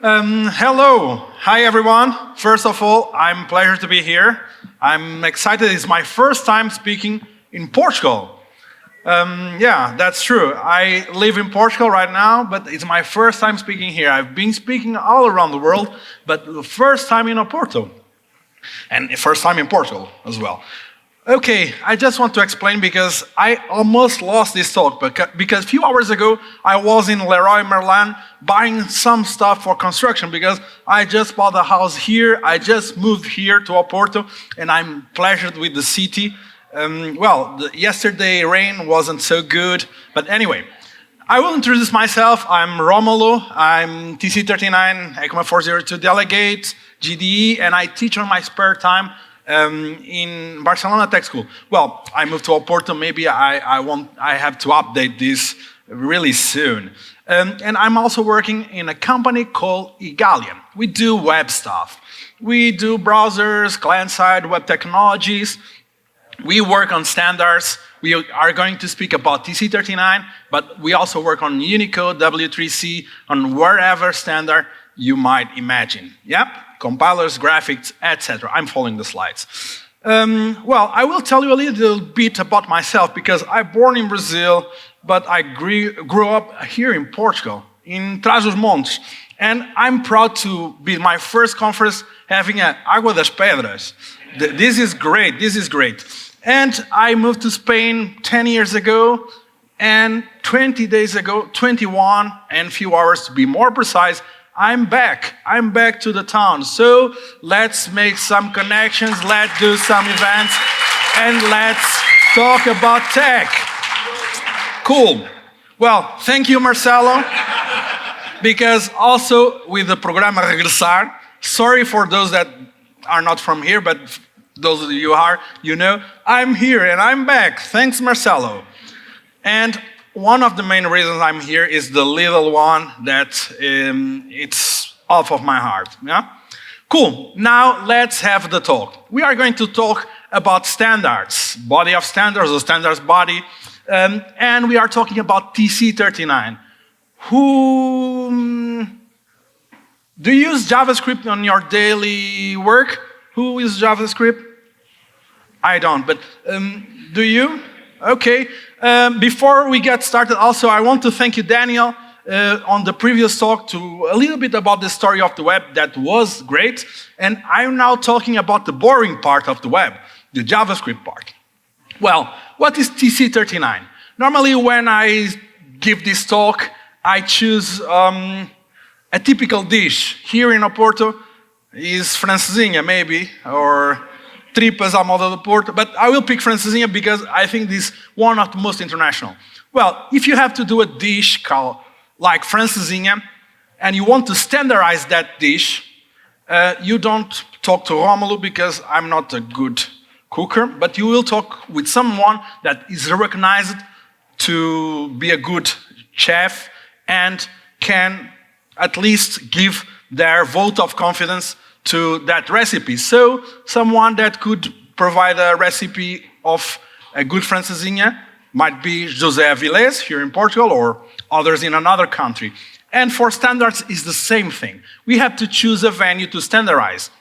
Hello. Hi, everyone. First of all, I'm pleasure to be here. I'm excited. It's my first time speaking in Portugal. Yeah, that's true. I live in Portugal right now, but it's my first time speaking here. I've been speaking all around the world, but the first time in Porto. And the first time in Portugal as well. Okay, I just want to explain because I almost lost this talk because a few hours ago I was in Leroy Merlin buying some stuff for construction because I just bought a house here, I just moved here to Porto and I'm pleasured with the city. Yesterday rain wasn't so good, but anyway, I will introduce myself. I'm Romulo, I'm TC39, ECMA 402 delegate, GDE, and I teach on my spare time in Barcelona Tech School. Well, I moved to Porto. Maybe I have to update this really soon. And I'm also working in a company called Igalian. We do web stuff. We do browsers, client-side web technologies. We work on standards. We are going to speak about TC39, but we also work on Unicode, W3C, on wherever standard you might imagine. Yep. Compilers, graphics, etc. I'm following the slides. I will tell you a little bit about myself because I'm born in Brazil, but I grew up here in Portugal, in Trás-os-Montes. And I'm proud to be my first conference having an Água das Pedras. This is great, this is great. And I moved to Spain 10 years ago, and 20 days ago, 21 and a few hours to be more precise, I'm back to the town. So let's make some connections, let's do some events, and let's talk about tech. Cool. Well, thank you, Marcelo, because also with the Programa Regressar, sorry for those that are not from here, but those of you who are, you know, I'm here and I'm back. Thanks, Marcelo. And one of the main reasons I'm here is the little one that it's off of my heart. Yeah? Cool. Now let's have the talk. We are going to talk about standards, body of standards, the standards body, and we are talking about TC39. Do you use JavaScript on your daily work? Who uses JavaScript? I don't, but do you? Okay. Before we get started, also, I want to thank you, Daniel, on the previous talk to a little bit about the story of the web. That was great. And I'm now talking about the boring part of the web, the JavaScript part. Well, what is TC39? Normally, when I give this talk, I choose a typical dish. Here in Porto is francesinha, maybe, or tripas à moda de Porto, but I will pick francesinha because I think this is one of the most international. Well, if you have to do a dish called like francesinha, and you want to standardize that dish, you don't talk to Romulo because I'm not a good cooker, but you will talk with someone that is recognized to be a good chef and can at least give their vote of confidence to that recipe. So someone that could provide a recipe of a good francesinha might be José Avilés here in Portugal or others in another country. And for standards, it's the same thing. We have to choose a venue to standardize.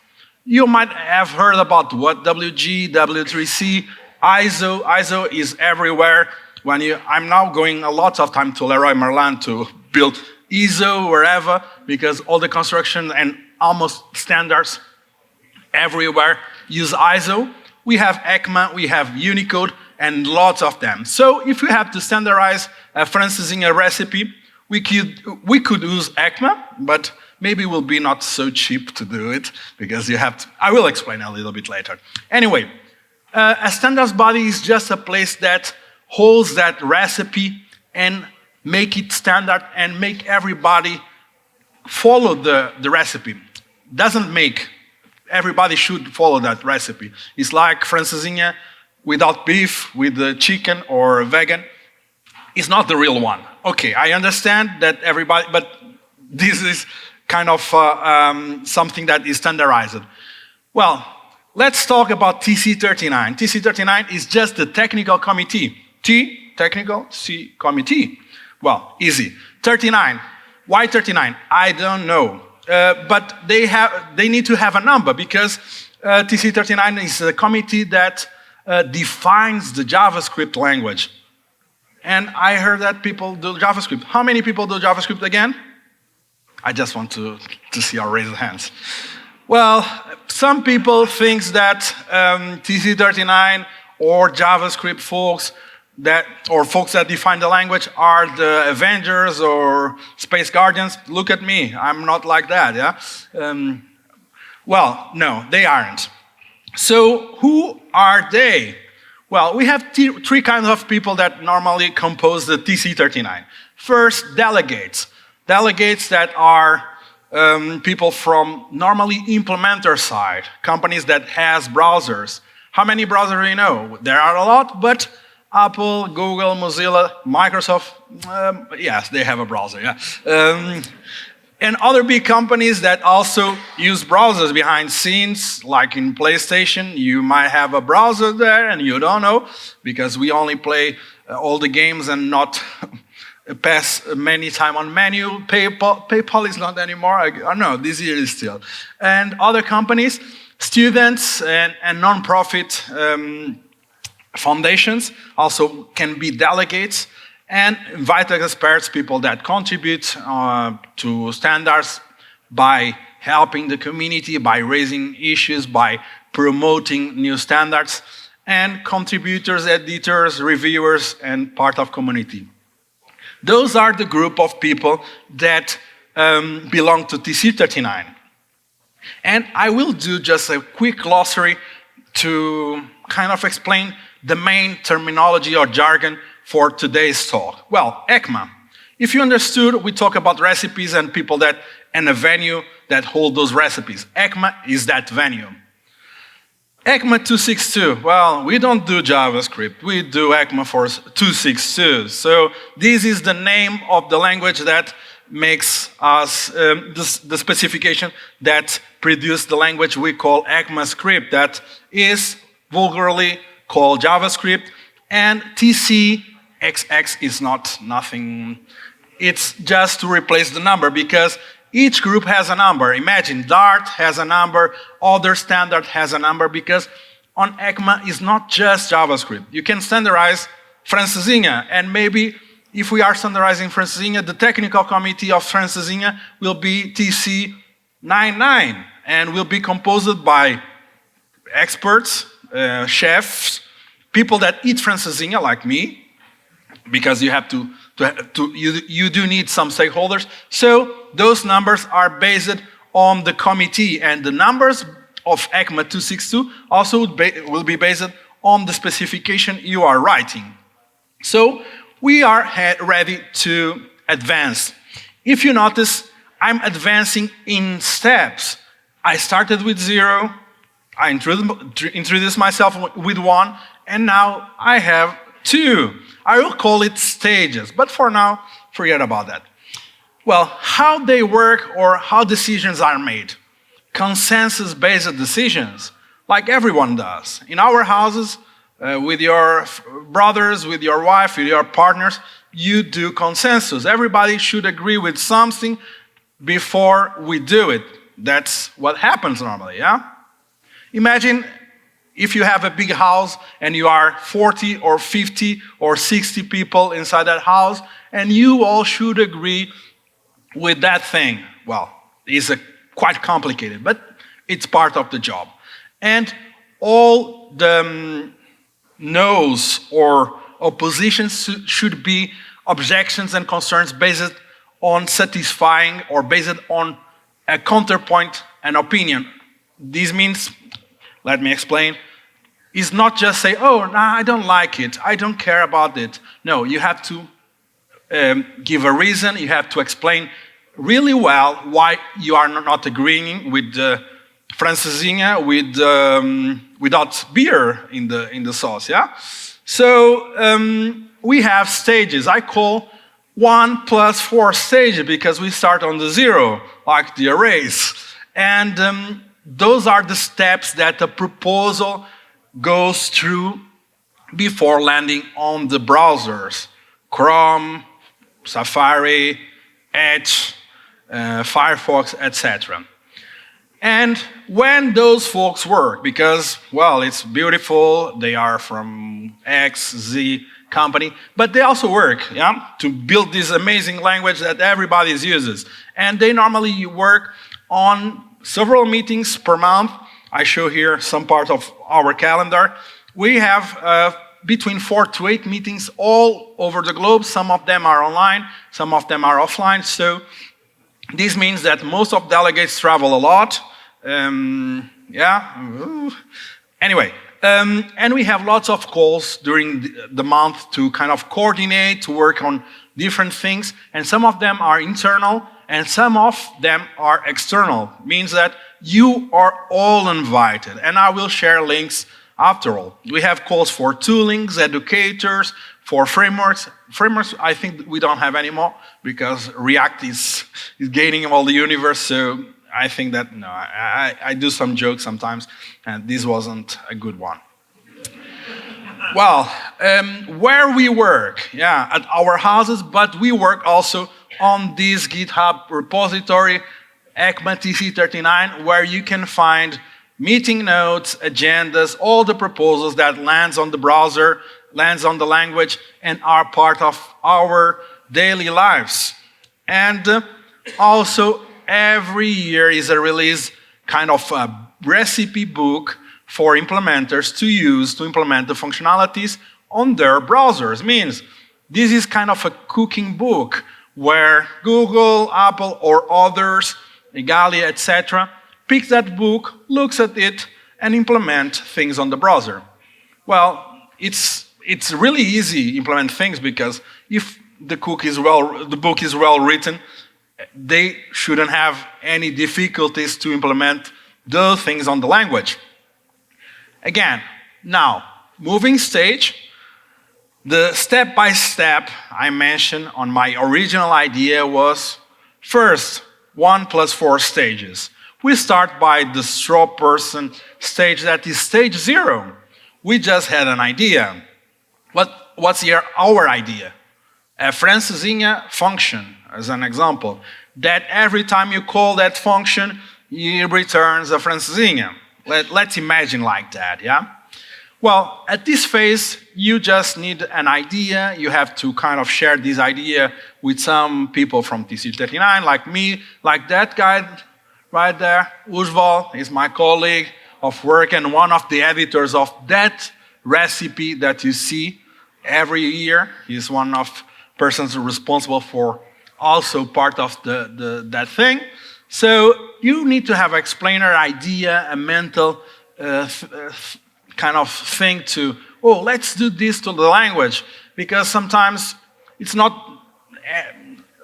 You might have heard about what WG, W3C, ISO. ISO is everywhere. I'm now going a lot of time to Leroy Merlin to build ISO wherever because all the construction and almost standards everywhere use ISO. We have ECMA, we have Unicode, and lots of them. So if we have to standardize a francesinha recipe, we could use ECMA, but maybe it will be not so cheap to do it because you have to. I will explain a little bit later. Anyway, a standards body is just a place that holds that recipe and make it standard and make everybody follow the recipe. Doesn't make everybody should follow that recipe. It's like francesinha without beef, with the chicken or vegan. It's not the real one. Okay, I understand that everybody, but this is kind of something that is standardized. Well, let's talk about TC39. TC39 is just the technical committee. T, technical, C, committee. Well, easy. 39. Why 39? I don't know. but they need to have a number because TC39 is a committee that defines the JavaScript language. And I heard that people do JavaScript. How many people do JavaScript again? I just want to see our raised hands. Well, some people think that TC39 or JavaScript folks that define the language are the Avengers or Space Guardians. Look at me, I'm not like that, yeah? Well, no, they aren't. So who are they? Well, we have three kinds of people that normally compose the TC39. First, delegates. Delegates that are people from normally implementer side, companies that has browsers. How many browsers do you know? There are a lot, but Apple, Google, Mozilla, Microsoft, yes, they have a browser, yeah. And other big companies that also use browsers behind scenes, like in PlayStation, you might have a browser there and you don't know, because we only play all the games and not pass many time on menu. PayPal is not anymore, I don't know, this year is still. And other companies, students and non-profit foundations also can be delegates, and invited experts, people that contribute to standards by helping the community, by raising issues, by promoting new standards, and contributors, editors, reviewers, and part of community. Those are the group of people that belong to TC39. And I will do just a quick glossary to kind of explain the main terminology or jargon for today's talk. Well, ECMA. If you understood, we talk about recipes and people and a venue that hold those recipes. ECMA is that venue. ECMA 262, well, we don't do JavaScript, we do ECMA for 262. So this is the name of the language that makes us, the specification that produced the language we call ECMAScript, that is vulgarly called JavaScript, and TCXX is nothing. It's just to replace the number, because each group has a number. Imagine Dart has a number, other standard has a number, because on ECMA is not just JavaScript. You can standardize Francesinha, and maybe if we are standardizing Francesinha, the technical committee of Francesinha will be TC99, and will be composed by experts, chefs, people that eat Francesinha like me, because you have you do need some stakeholders. So those numbers are based on the committee, and the numbers of ECMA 262 also will be based on the specification you are writing. So we are ready to advance. If you notice, I'm advancing in steps. I started with 0, I introduced myself with 1, and now I have 2. I will call it stages, but for now, forget about that. Well, how they work or how decisions are made. Consensus-based decisions, like everyone does. In our houses, with your brothers, with your wife, with your partners, you do consensus. Everybody should agree with something before we do it. That's what happens normally, yeah? Imagine if you have a big house and you are 40 or 50 or 60 people inside that house, and you all should agree with that thing. Well, it's quite complicated, but it's part of the job. And all the no's or oppositions should be objections and concerns based on satisfying or based on a counterpoint and opinion. This means, let me explain, is not just say, oh, no, I don't like it, I don't care about it. No, you have to give a reason, you have to explain really well why you are not agreeing with the Francesinha without beer in the sauce, yeah? So we have stages. I call 1 plus 4 stages because we start on the 0, like the arrays. And those are the steps that the proposal goes through before landing on the browsers. Chrome, Safari, Edge, Firefox, etc. And when those folks work, because, well, it's beautiful, they are from X, Z company, but they also work, yeah, to build this amazing language that everybody uses. And they normally work on several meetings per month. I show here some part of our calendar. We have between 4 to 8 meetings all over the globe. Some of them are online, some of them are offline. So this means that most of delegates travel a lot. Anyway, and we have lots of calls during the month to kind of coordinate, to work on different things. And some of them are internal and some of them are external. Means that you are all invited. And I will share links after all. We have calls for toolings, educators, for frameworks. Frameworks, I think we don't have anymore because React is gaining all the universe. So I think that, no, I do some jokes sometimes, and this wasn't a good one. Well, where we work, yeah, at our houses, but we work also on this GitHub repository, ECMA TC39, where you can find meeting notes, agendas, all the proposals that lands on the browser, lands on the language, and are part of our daily lives. And also, every year is a release, kind of a recipe book for implementers to use to implement the functionalities on their browsers. Means this is kind of a cooking book where Google, Apple, or others, Igalia, etc., pick that book, looks at it, and implement things on the browser. Well, it's really easy to implement things because if the book is well written, they shouldn't have any difficulties to implement those things on the language. Again, now, moving stage, the step-by-step I mentioned on my original idea was first 1 + 4 stages. We start by the Strawperson stage, that is stage 0. We just had an idea. What's here our idea? A francesinha function, as an example, that every time you call that function, it returns a francesinha. Let's imagine like that, yeah? Well, at this phase, you just need an idea. You have to kind of share this idea with some people from TC39, like me, like that guy right there. Ujval is my colleague of work and one of the editors of that recipe that you see every year. He's one of persons responsible for also part of that thing. So you need to have an explainer idea, a mental kind of thing to, oh, let's do this to the language, because sometimes it's not,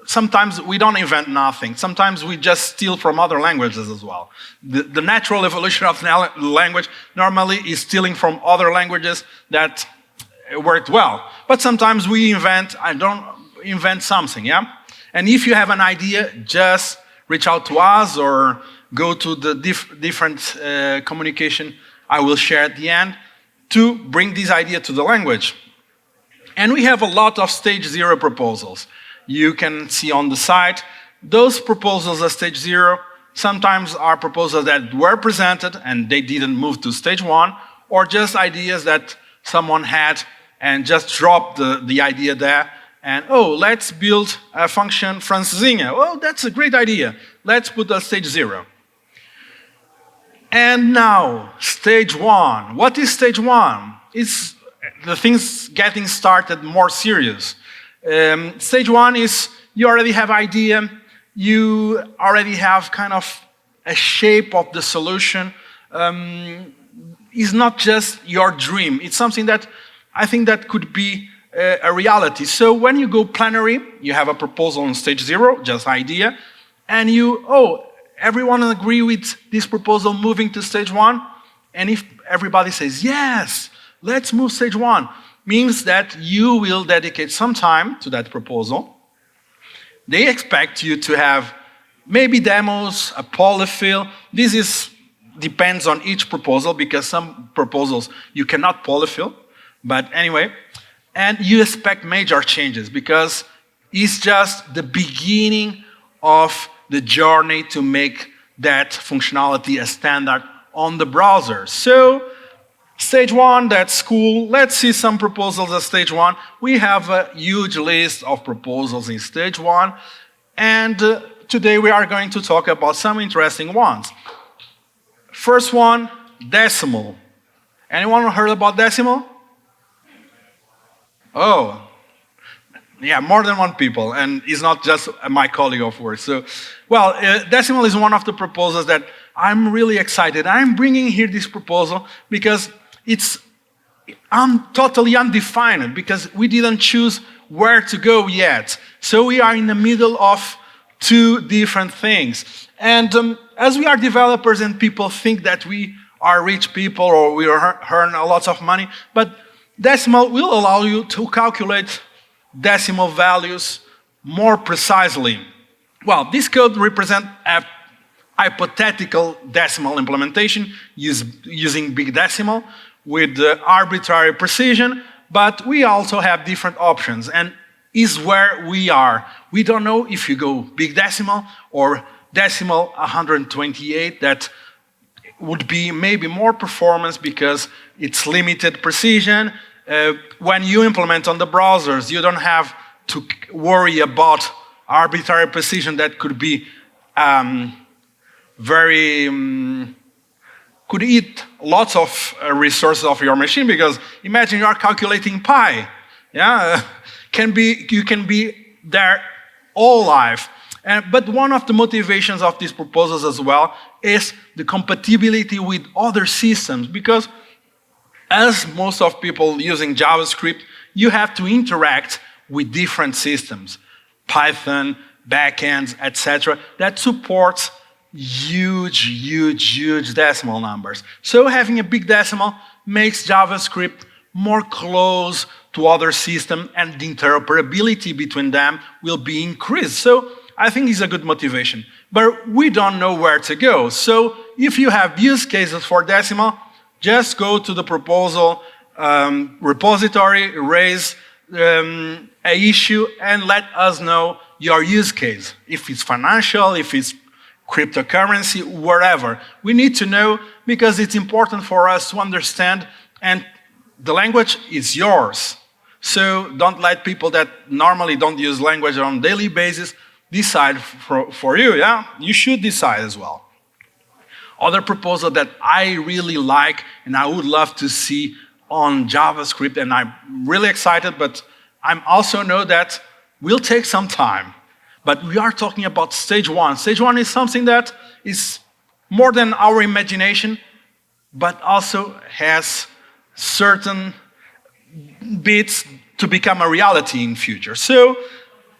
sometimes we don't invent nothing. Sometimes we just steal from other languages as well. The natural evolution of the language normally is stealing from other languages that worked well. But sometimes we invent something, yeah? And if you have an idea, just reach out to us or go to the different communication I will share at the end to bring this idea to the language. And we have a lot of stage 0 proposals. You can see on the site, those proposals at stage 0 sometimes are proposals that were presented and they didn't move to stage 1, or just ideas that someone had and just dropped the idea there. And, oh, let's build a function francesinha. Oh, that's a great idea. Let's put that stage 0. And now, stage 1. What is stage 1? It's the things getting started more serious. Stage 1 is you already have idea, you already have kind of a shape of the solution. It's not just your dream. It's something that I think that could be a reality. So when you go plenary, you have a proposal on stage 0, just idea, and everyone agree with this proposal moving to stage 1, and if everybody says, yes, let's move stage 1, means that you will dedicate some time to that proposal. They expect you to have maybe demos, a polyfill. This depends on each proposal, because some proposals you cannot polyfill, but anyway. And you expect major changes, because it's just the beginning of the journey to make that functionality a standard on the browser. So, stage 1, that's cool. Let's see some proposals at stage 1. We have a huge list of proposals in stage 1, and today we are going to talk about some interesting ones. First one, decimal. Anyone heard about decimal? Oh, yeah, more than one people, and it's not just my colleague of work. So, well, decimal is one of the proposals that I'm really excited. I'm bringing here this proposal because it's totally undefined, because we didn't choose where to go yet. So we are in the middle of two different things. And as we are developers and people think that we are rich people or we earn a lot of money, but decimal will allow you to calculate decimal values more precisely. Well, this code represents a hypothetical decimal implementation using big decimal with arbitrary precision, but we also have different options, and is where we are. We don't know if you go big decimal or decimal 128. That would be maybe more performance because it's limited precision. When you implement on the browsers, you don't have to worry about arbitrary precision that could be could eat lots of resources of your machine, because imagine you are calculating pi. Yeah, you can be there all life. But one of the motivations of these proposals as well is the compatibility with other systems, because as most of people using JavaScript, you have to interact with different systems, Python, backends, etc., that supports huge decimal numbers. So having a big decimal makes JavaScript more close to other systems, and the interoperability between them will be increased. So I think it's a good motivation. But we don't know where to go. So if you have use cases for decimal, just go to the proposal repository, raise an issue, and let us know your use case. If it's financial, if it's cryptocurrency, wherever. We need to know, because it's important for us to understand, and the language is yours. So don't let people that normally don't use language on a daily basis decide for you, yeah? You should decide as well. Other proposal that I really like and I would love to see on JavaScript, and I'm really excited, but I also know that will take some time. But we are talking about stage 1. Stage 1 is something that is more than our imagination, but also has certain bits to become a reality in future. So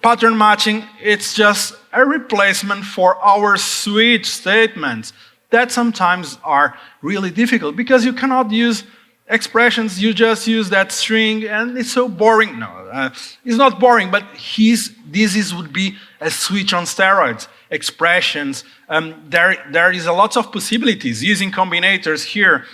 pattern matching, it's just a replacement for our switch statements that sometimes are really difficult, because you cannot use expressions, you just use that string, and it's so boring. No, it's not boring, but would be a switch on steroids. Expressions, there is a lot of possibilities using combinators here.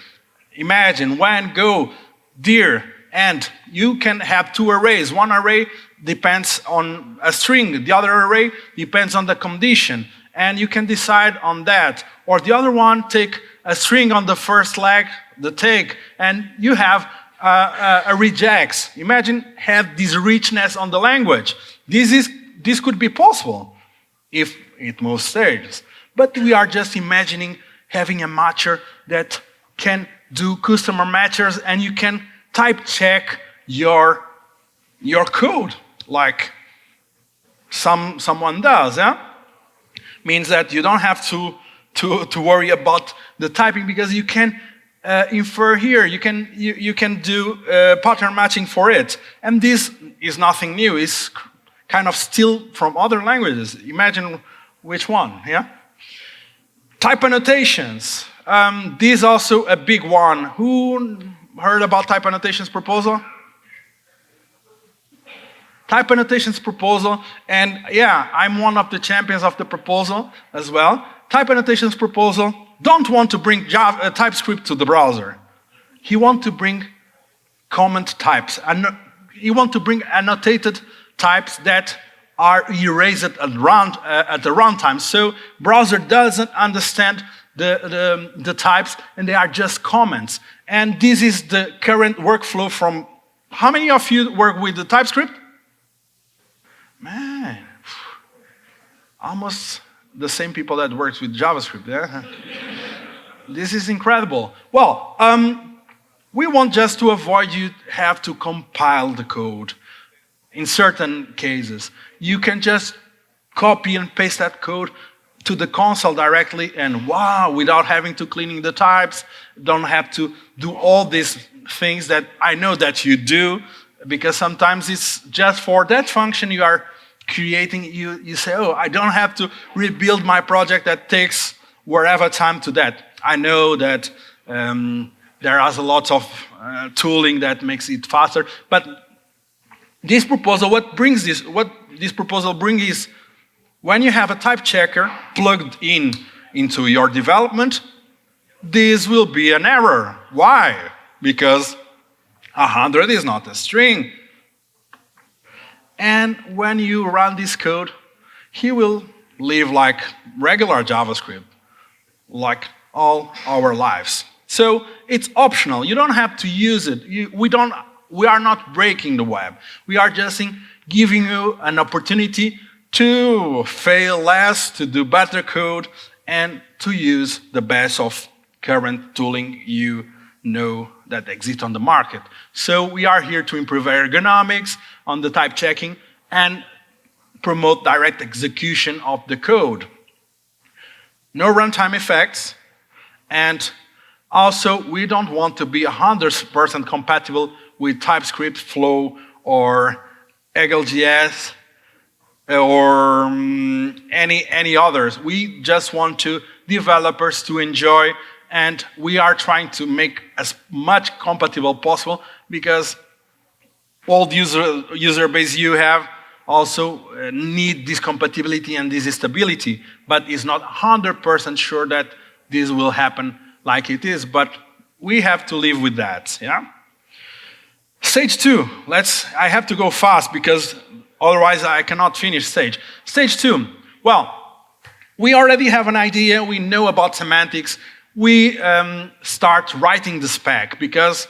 Imagine when, go, dir, and you can have two arrays. One array depends on a string, the other array depends on the condition, and you can decide on that. Or the other one, take a string on the first leg, the take, and you have a regex. Imagine have this richness on the language. This could be possible if it moves stages. But we are just imagining having a matcher that can do customer matchers, and you can type check your code like someone does. Yeah? Means that you don't have to worry about the typing, because you can infer here. You can do pattern matching for it, and this is nothing new. It's kind of still from other languages. Imagine which one. Yeah. Type annotations. This is also a big one. Who heard about type annotations proposal? Type annotations proposal, and yeah, I'm one of the champions of the proposal as well. Type annotations proposal don't want to bring TypeScript to the browser. He wants to bring comment types. He wants to bring annotated types that are erased at the runtime. So browser doesn't understand the types, and they are just comments. And this is the current workflow from, how many of you work with the TypeScript? Man, almost the same people that works with JavaScript, yeah? This is incredible. Well, we want just to avoid you have to compile the code. In certain cases, you can just copy and paste that code to the console directly, and wow, without having to cleaning the types, don't have to do all these things that I know that you do, because sometimes it's just for that function you are creating, you say, oh, I don't have to rebuild my project that takes wherever time to that. I know that there is a lot of tooling that makes it faster, but this proposal, what this proposal brings is, when you have a type checker plugged into your development, this will be an error. Why? Because 100 is not a string. And when you run this code, he will live like regular JavaScript, like all our lives. So it's optional. You don't have to use it. We are not breaking the web. We are just giving you an opportunity to fail less, to do better code, and to use the best of current tooling you know that exists on the market. So we are here to improve ergonomics on the type checking and promote direct execution of the code. No runtime effects, and also we don't want to be 100% compatible with TypeScript, Flow, or EagleJS, or any others. We just want developers to enjoy, and we are trying to make as much compatible possible, because all the user base you have also need this compatibility and this stability, but it's not 100% sure that this will happen like it is, but we have to live with that, yeah? Stage 2, I have to go fast because otherwise I cannot finish stage. Stage 2, well, we already have an idea, we know about semantics, we start writing the spec, because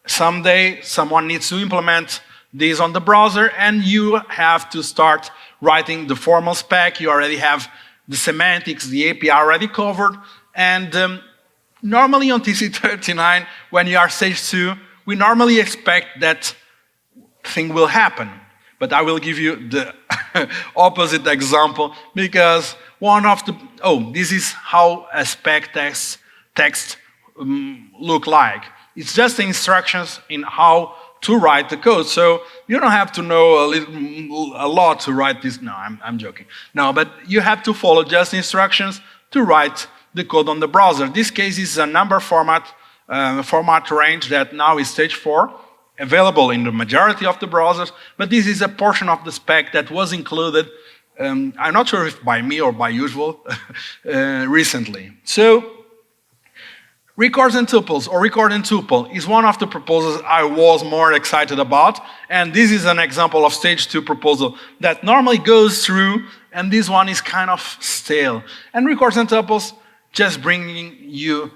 someday someone needs to implement this on the browser, and you have to start writing the formal spec. You already have the semantics, the API already covered, and normally on TC39, when you are stage 2, we normally expect that thing will happen. But I will give you the opposite example, because this is how a spec text look like. It's just the instructions in how to write the code. So you don't have to know a lot to write this. No, I'm joking. No, but you have to follow just instructions to write the code on the browser. This case is a number format range that now is stage 4, available in the majority of the browsers, but this is a portion of the spec that was included, I'm not sure if by me or by usual, recently. So, records and tuples, or record and tuple, is one of the proposals I was more excited about, and this is an example of stage 2 proposal that normally goes through, and this one is kind of stale. And records and tuples just bringing you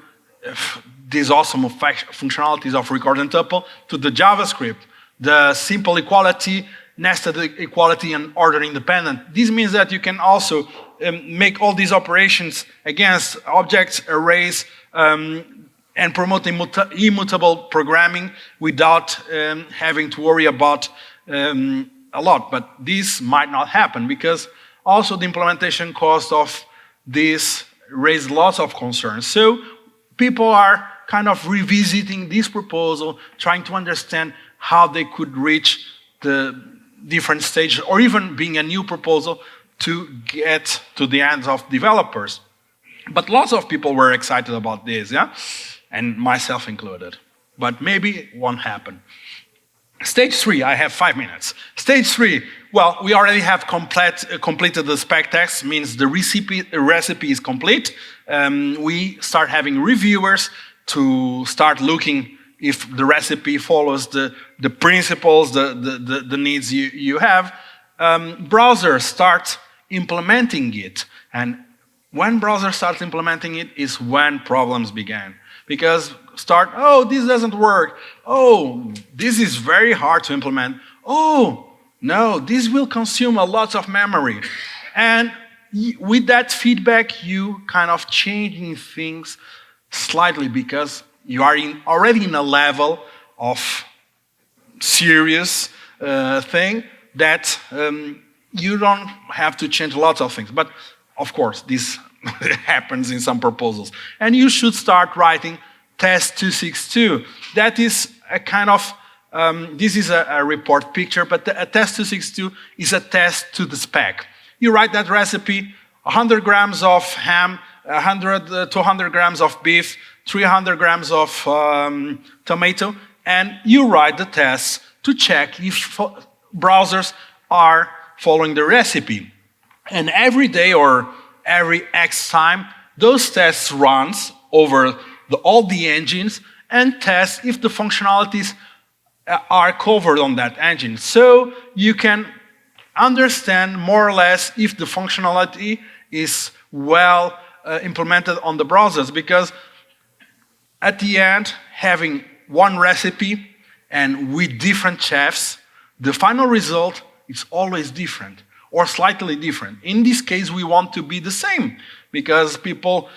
these awesome functionalities of record and tuple to the JavaScript, the simple equality, nested equality, and order independent. This means that you can also make all these operations against objects, arrays, and promote immutable programming without having to worry about a lot. But this might not happen, because also the implementation cost of this raised lots of concerns. So people are kind of revisiting this proposal, trying to understand how they could reach the different stages, or even being a new proposal to get to the hands of developers. But lots of people were excited about this, yeah? And myself included. But maybe it won't happen. Stage 3, I have 5 minutes. Stage 3, well, we already have completed the spec text, means the recipe is complete. We start having reviewers to start looking if the recipe follows the principles, the needs you have. browsers start implementing it. And when browsers start implementing it is when problems began. Because oh, this doesn't work. Oh, this is very hard to implement. Oh, no, this will consume a lot of memory. And with that feedback, you kind of changing things slightly because you are already in a level of serious thing that you don't have to change lots of things. But of course, this happens in some proposals. And you should start writing test262. That is a kind of, this is a report picture, but a test262 is a test to the spec. You write that recipe, 100 grams of ham, 200 grams of beef, 300 grams of tomato, and you write the tests to check if browsers are following the recipe. And every day or every X time, those tests runs over all the engines and test if the functionalities are covered on that engine. So you can understand more or less if the functionality is well implemented on the browsers, because at the end, having one recipe and with different chefs, the final result is always different or slightly different. In this case, we want to be the same, because people,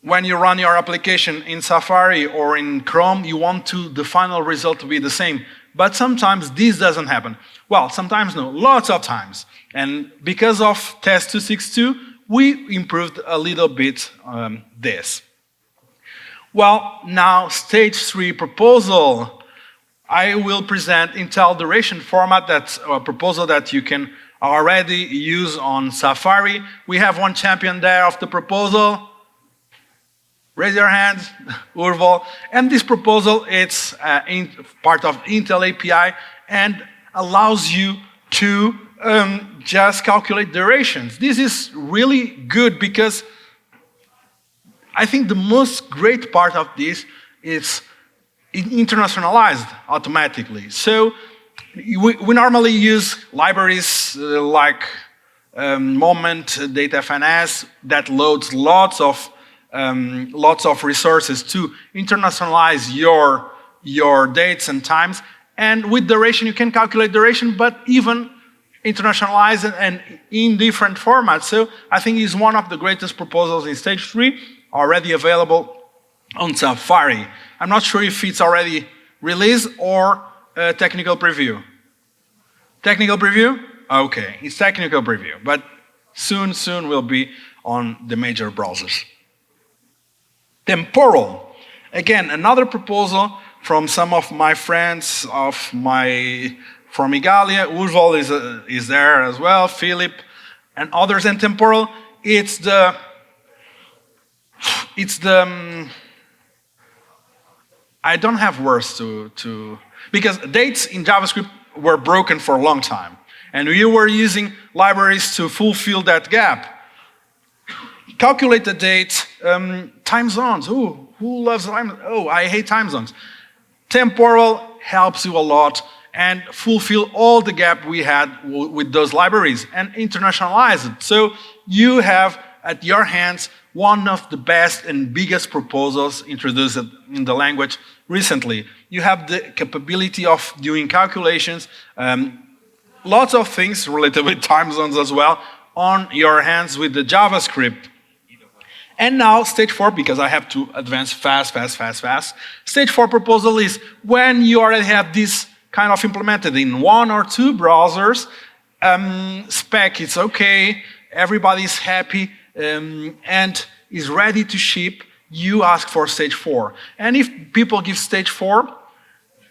when you run your application in Safari or in Chrome, you want the final result to be the same. But sometimes this doesn't happen. Well, sometimes no, lots of times. And because of test262, we improved a little bit this. Well, now stage 3 proposal. I will present Intl.DurationFormat. That's a proposal that you can already use on Safari. We have one champion there of the proposal. Raise your hands, Urval. And this proposal, it's part of Intel API and allows you to just calculate durations. This is really good because I think the most great part of this is internationalized automatically. So we normally use libraries like Moment.data.fns that loads lots of resources to internationalize your dates and times. And with duration, you can calculate duration, but even internationalize it and in different formats. So I think it's one of the greatest proposals in stage 3, already available on Safari. I'm not sure if it's already released or technical preview. Technical preview? Okay, it's technical preview, but soon will be on the major browsers. Temporal. Again, another proposal from some of my friends from Igalia. Urval is there as well, Philip, and others. And Temporal, it's the I don't have words to because dates in JavaScript were broken for a long time, and we were using libraries to fulfill that gap. Calculate the date, time zones. Ooh, who loves time? Oh, I hate time zones. Temporal helps you a lot and fulfill all the gap we had with those libraries and internationalize it. So you have at your hands one of the best and biggest proposals introduced in the language recently. You have the capability of doing calculations, lots of things related with time zones as well on your hands with the JavaScript. And now stage 4, because I have to advance fast. Stage 4 proposal is when you already have this kind of implemented in 1 or 2 browsers, spec it's okay, everybody's happy, and is ready to ship, you ask for stage 4. And if people give stage 4,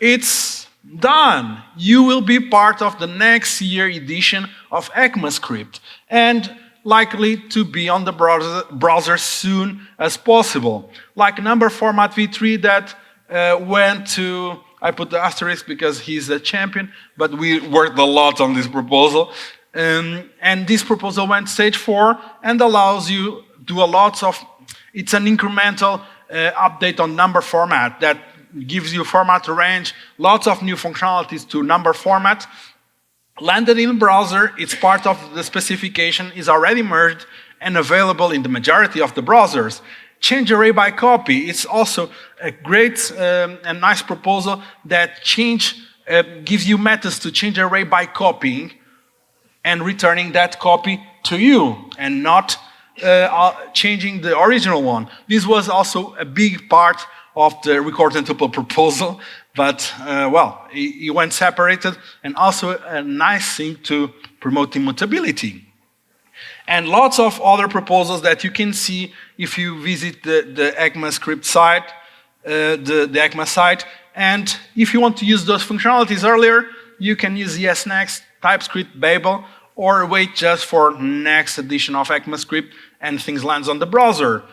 it's done. You will be part of the next year edition of ECMAScript, and likely to be on the browser soon as possible. Like number format v3 that went to, I put the asterisk because he's a champion, but we worked a lot on this proposal. And this proposal went stage 4 and allows you do a lot of, it's an incremental update on number format that gives you format range, lots of new functionalities to number format. landed in the browser, it's part of the specification, is already merged and available in the majority of the browsers. Change array by copy, it's also a great and nice proposal that gives you methods to change array by copying and returning that copy to you and not changing the original one. This was also a big part of the record and tuple proposal, but well, it went separated, and also a nice thing to promote immutability. And lots of other proposals that you can see if you visit the ECMAScript site, the ECMA site. And if you want to use those functionalities earlier, you can use ESNext, TypeScript, Babel, or wait just for next edition of ECMAScript and things lands on the browser.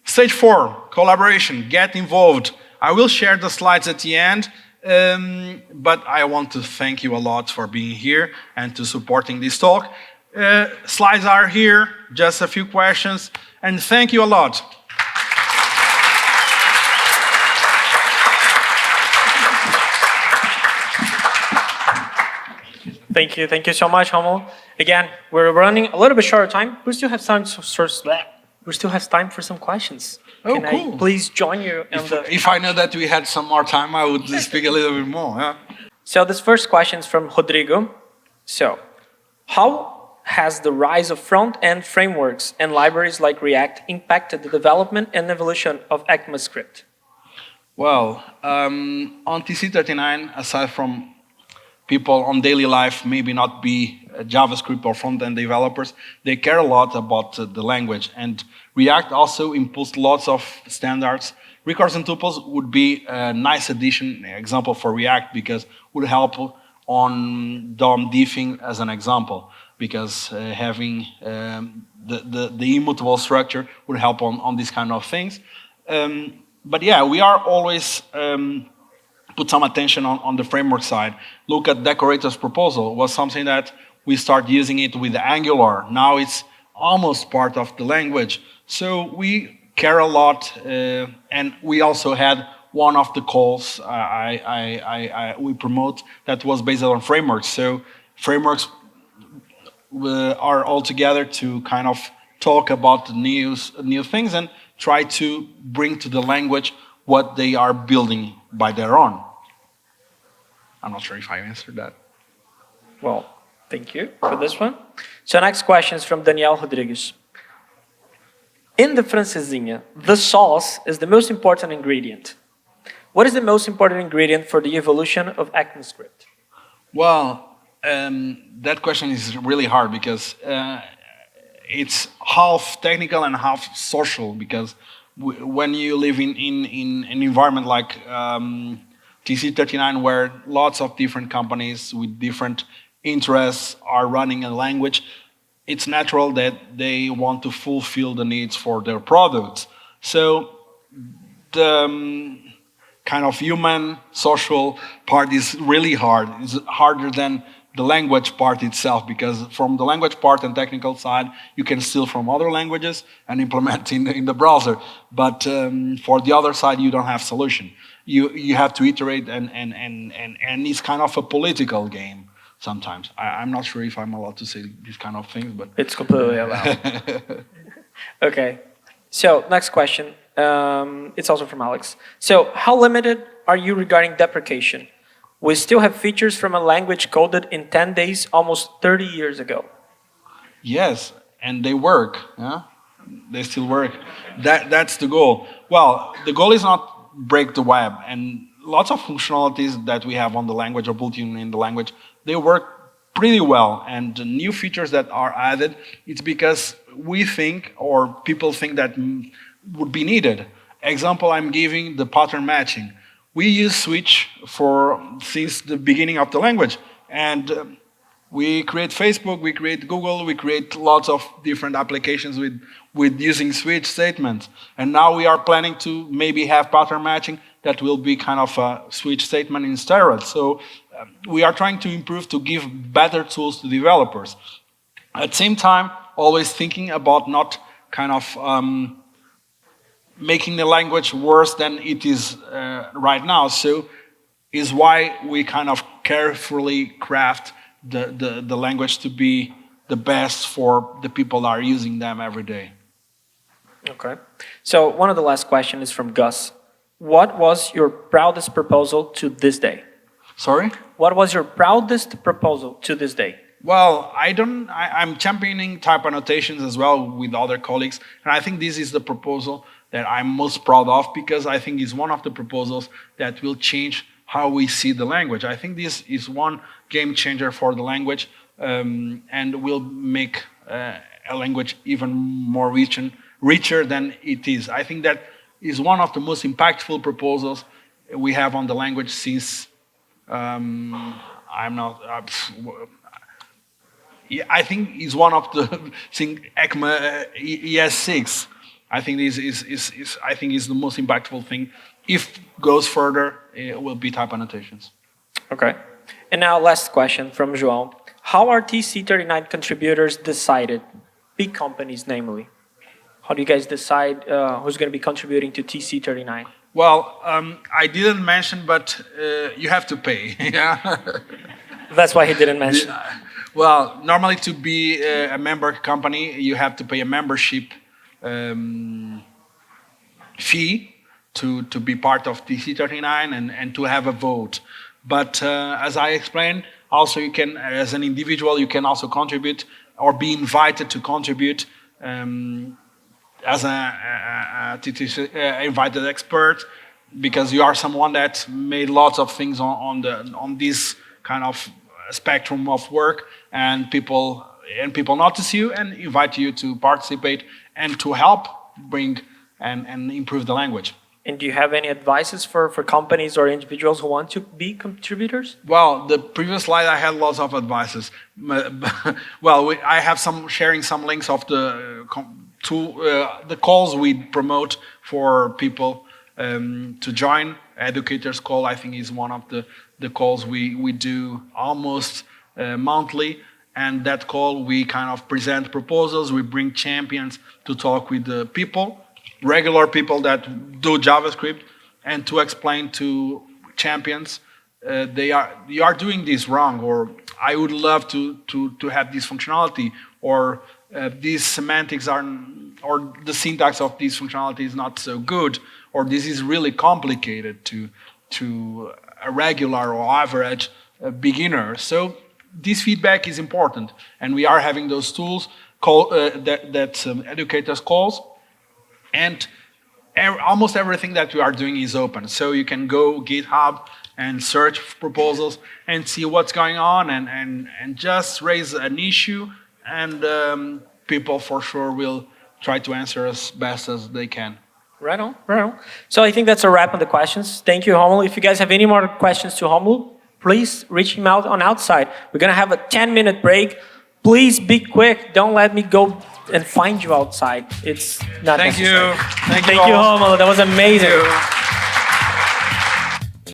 Stage 4, collaboration, get involved. I will share the slides at the end, but I want to thank you a lot for being here and to supporting this talk. Slides are here, just a few questions, and thank you a lot. Thank you so much, Romulo. Again, we're running a little bit short of time. We still have time for some questions. Oh, Can cool. I please join you? If I know that we had some more time, I would speak a little bit more. Yeah? So this first question is from Rodrigo. So, how has the rise of front-end frameworks and libraries like React impacted the development and evolution of ECMAScript? Well, on TC39, aside from people on daily life maybe not be JavaScript or front-end developers, they care a lot about the language. And React also imposed lots of standards. Records and tuples would be a nice addition, example for React, because would help on DOM diffing as an example, because having the immutable structure would help on these kind of things. But yeah, we are always put some attention on the framework side. Look at Decorator's proposal. It was something that we start using it with Angular. Now it's almost part of the language. So we care a lot, and we also had one of the calls we promote that was based on frameworks. So frameworks are all together to kind of talk about new things and try to bring to the language what they are building by their own. I'm not sure if I answered that. Well, thank you for this one. So next question is from Daniel Rodrigues. In the francesinha, the sauce is the most important ingredient. What is the most important ingredient for the evolution of ECMAScript? Well, that question is really hard because it's half technical and half social, because when you live in an environment like TC39, where lots of different companies with different interests are running a language, it's natural that they want to fulfill the needs for their products. So the kind of human social part is really hard. It's harder than the language part itself, because from the language part and technical side, you can steal from other languages and implement in the browser. But for the other side, you don't have solution. You have to iterate, and it's kind of a political game sometimes. I'm not sure if I'm allowed to say these kind of things, but it's completely allowed. Okay. So next question. It's also from Alex. So how limited are you regarding deprecation? We still have features from a language coded in 10 days almost 30 years ago. Yes, and they work. Yeah? They still work. That's the goal. Well, the goal is not break the web, and lots of functionalities that we have on the language or built in the language, they work pretty well. And the new features that are added, it's because we think, or people think, that would be needed. Example I'm giving, the pattern matching. We use switch since the beginning of the language, and we create Facebook, we create Google, we create lots of different applications with using switch statements. And now we are planning to maybe have pattern matching that will be kind of a switch statement in steroids. So we are trying to improve to give better tools to developers. At the same time, always thinking about not kind of making the language worse than it is right now. So is why we kind of carefully craft the language to be the best for the people that are using them every day. Okay. So one of the last questions is from Gus. What was your proudest proposal to this day? Sorry? What was your proudest proposal to this day? Well, I'm championing type annotations as well with other colleagues, and I think this is the proposal that I'm most proud of because I think it's one of the proposals that will change how we see the language. I think this is one game changer for the language and will make a language even more richer than it is. I think that is one of the most impactful proposals we have on the language since I think it's one of the ECMA ES6. I think this is the most impactful thing. If it goes further, it will be type annotations. Okay. And now last question from João. How are TC39 contributors decided? Big companies, namely. How do you guys decide who's going to be contributing to TC39? Well, I didn't mention, but you have to pay. Yeah. That's why he didn't mention. Well, normally to be a member company, you have to pay a membership fee to be part of TC39 and to have a vote. But as I explained, also you can, as an individual, you can also contribute or be invited to contribute as a invited expert, because you are someone that made lots of things on this kind of spectrum of work, and people notice you and invite you to participate and to help bring and improve the language. And do you have any advices for companies or individuals who want to be contributors? Well, the previous slide I had lots of advices. Well, I have sharing some links of the calls we promote for people to join. Educators Call, I think, is one of the calls we do almost monthly. And that call, we kind of present proposals. We bring champions to talk with the people, regular people that do JavaScript, and to explain to champions you are doing this wrong, or I would love to have this functionality, or these semantics or the syntax of this functionality is not so good, or this is really complicated to a regular or average beginner. So this feedback is important, and we are having those tools that educators calls, and almost everything that we are doing is open. So you can go GitHub and search proposals and see what's going on, and just raise an issue, and people for sure will try to answer as best as they can. Right on, right on. So I think that's a wrap on the questions. Thank you, Romulo. If you guys have any more questions to Romulo, please reach him out on outside. We're going to have a 10-minute break. Please be quick. Don't let me go and find you outside. It's not necessary. Thank you. Thank you, Romulo. That was amazing.